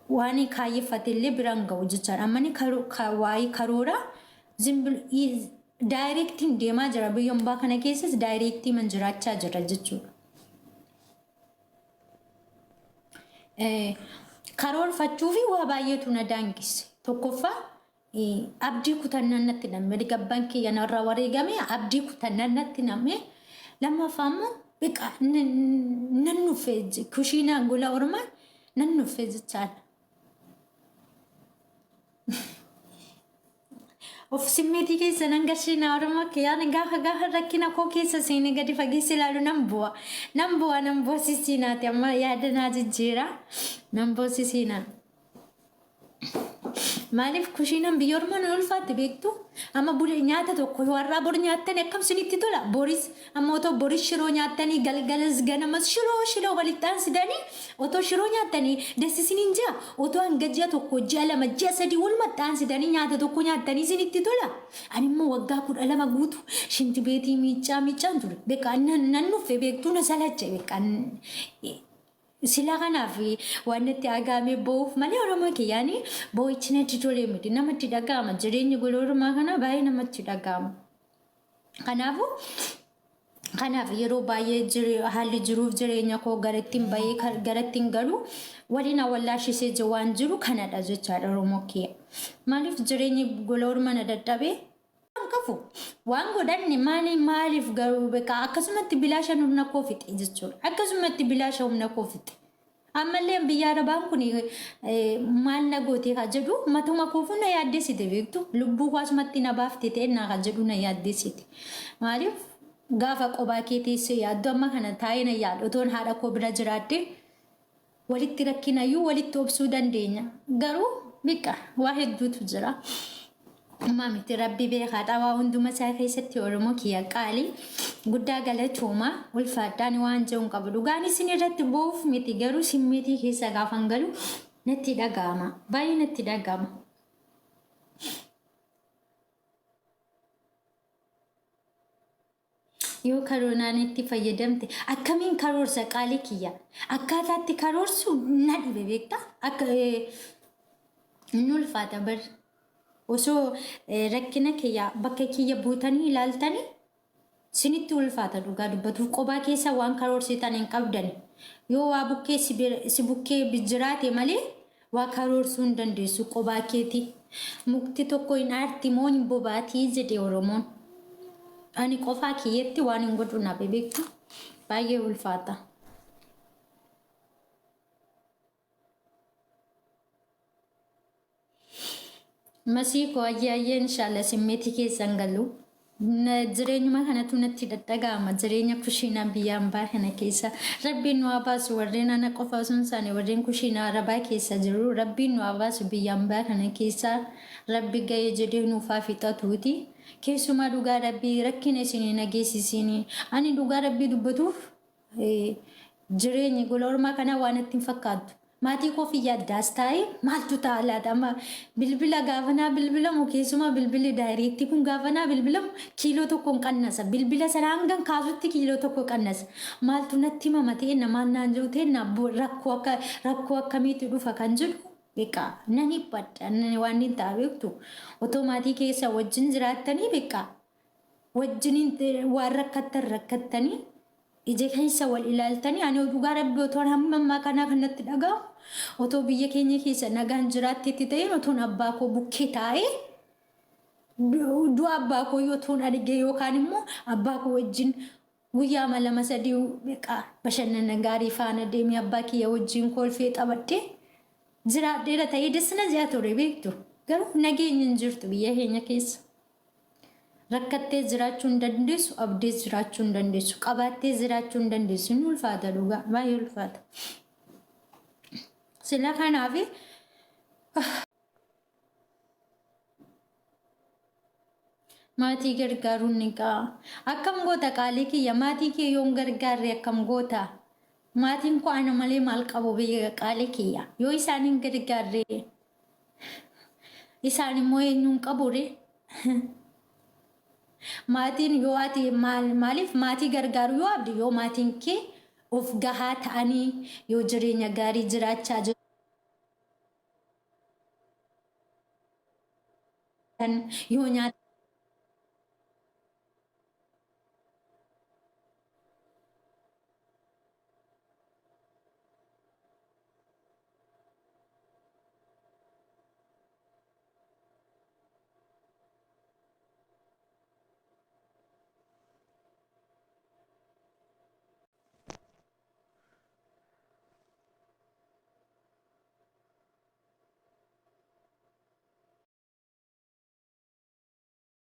Wani kaayeffatee biraan ga'u jechaadha. Ammani waa'ee karoora zimbul daayirektiin deemaa jira. Biyya ambaa kana keessas daayirektii man jiraachaa jira jechuudha. Karoorfachuu fi waa baay'eetu na daangisse. Tokkoffaa abdii kutannaan natti namne gabbaan kiyya narraa wareegame abdii kutannaan natti namne lammaffaa immoo biqa nan nuffee kushiinaa gola ormaa nan nuffee jechaadha. Of simmeetii keessa nan gashiinaa ormaa kiyyaan gaafa rakkina koo keessa seenee gadi fageesse ilaalu nan bu'a sisiinaati amma yaada naa jijjiira nan bu'a sisiinaa. Maaliif kushiinaan biyya ormaan ulfaatti beektu amma nyaata tokko warraa bor nyaattan akkam sinitti tola boris amma otoo boris shiroo nyaattanii galgalas ganamas shiroo walittaan sidanii otoo shiroo nyaattanii dasisiniin jaa otoo hangajjaa tokko ji'a lama ji'a sadii walmattaan sidanii nyaata tokko nyaattanii sinitti tola ani immoo waggaa 12 guutu shinti beetii miicaan ture beekaa nan nuffee beektuu na salacha beekaa sila kanafi wanti agame boof malee oromoo kiyyaani boo'ichina titolee miti namatti dhaga'ama jireenyi goloorumaa kana baay'ee namatti dhaga'ama. Kanaaf yeroo baay'ee haalli jiruuf jireenya koo garattiin baay'ee garattiin galu waliin wallaashisee waan jiru kanadha jechaadha oromoo kiyya. Maaliif jireenyi goloorumaa na dadhabee kafu waan godhanne maaliif garuu beekaa akkasumatti bilaasha humna koo fixe jechuudha. Akkasumatti bilaasha humna koo fixe. Ammallee biyya arabaan kun maal na gootee ka jedhu matuma koofu na yaaddessite beektu lubbuu kaasumatti na baaftee ta'e na ka jedhu na yaaddessite. Maaliif gaafa qophaa kee teessee yaaddu amma kana taa'ee na yaadu otoon haadha koo bira jiraadde walitti rakkinayyuu walitti obsuu dandeenya. Garuu biqa waa hedduutu jira. Mami rabbi beekaa dhawaa hunduma isaa keessatti oromoo kiyya qaalii guddaa galatooma ulfaadhaan waan jehuun qabu dhugaan isin irratti boof miti garuu simmeetii keessa gaafan galu natti dhaga'ama baay'ee natti dhaga'ama. Yoo karoonaan itti fayyadamte akkamiin karoorsa qaalii kiyya akkaataatti karoorsu na dhibe beekta akka inni ulfaata bari. Osoo rakkina kiyya bakka kiyya buutanii ilaaltanii sinitti ulfaata dhugaa dubbatuuf qophaa keessa waan karoorsitan hin qabdani. Yoo waa bukkee si bukkee bijjiraate malee waa karoorsuu hin dandeessu qophaa keeti. Mukti tokko hin aarti moo hin bobaatii jedhe Oromoon. Ani qofaa kiyyatti waan hin godhu na beektu baay'ee ulfaata. Masiko ayyaayee inshallah simmeetii keessan galu jireenyuma kanatu natti dhaga'ama jireenya kushiinaa biyya ambaa kana keessa rabbiin nu abaasu warreen ana qofa osoo hin taane warreen kushiinaa arabaa keessa jiru rabbiin nu abaasu biyya ambaa kana keessa rabbi ga'ee jedhee nuufaa fixatuuti keessumaa dhugaa rabbii rakkina isinii nageessisiini ani dhugaa rabbii dubbatuuf jireenyi golormaa kana waan ittiin fakkaatu. Maatii kofi yaaddaas taa'ee maaltu ta'a laata amma bilbila gaafanaa bilbilamu keessumaa bilbilli daayireektii kun gaafanaa bilbilamu kiiloo tokkoon qannasa bilbila sana hangan kaasutti kiiloo tokko qannasa maaltu natti mamatee namaan naan jiru ta'e rakkoo akkamiitu dhufa kan jedhu beekaa nan hibbadha waan hin ta'a beektu otoo maatii keessa wajjin jiraattanii beekaa wajjiniin waan rakkattanii ije keessa wal ilaaltanii ani dhugaa rabbii otoo hamma kana kanatti dhaga'u otoo biyya keenya keessa nagaan jiraattetti ta'een otoo abbaa koo bukkee taa'ee du'a abbaa koo otoo argee yookaan immoo abbaa koo wajjin guyyaa lama sadii beekaa bashannana gaarii faana deemee abbaa kiyya wajjin kolfee xabadhee jiraadheera ta'ee desna ji'a ture beektu garuu nageenya hin jirtu biyya keenya keessa. Rakkattee jiraachuu hin dandeessu, abdee jiraachuu hin dandeessu, qabaattee jiraachuu hin dandeessu. Inni ulfaata dhugaa baay'ee ulfaata. Sila kanaaf maatii gargaaruun ni ga'a. Akkam goota qaalii kiyya maatii kee yoon gargaarre akkam goota. Maatiin koo ana malee maal qabu biyya qaalii kiyya. Yoo isaan hin gargaarre isaan immoo eenyuun qabure. Maatiin yoo ati maaliif maatii gargaaru yoo abdi yoo maatiin kee of gahaa ta'anii yoo jireenya gaarii jiraachaa jiru yoo nyaata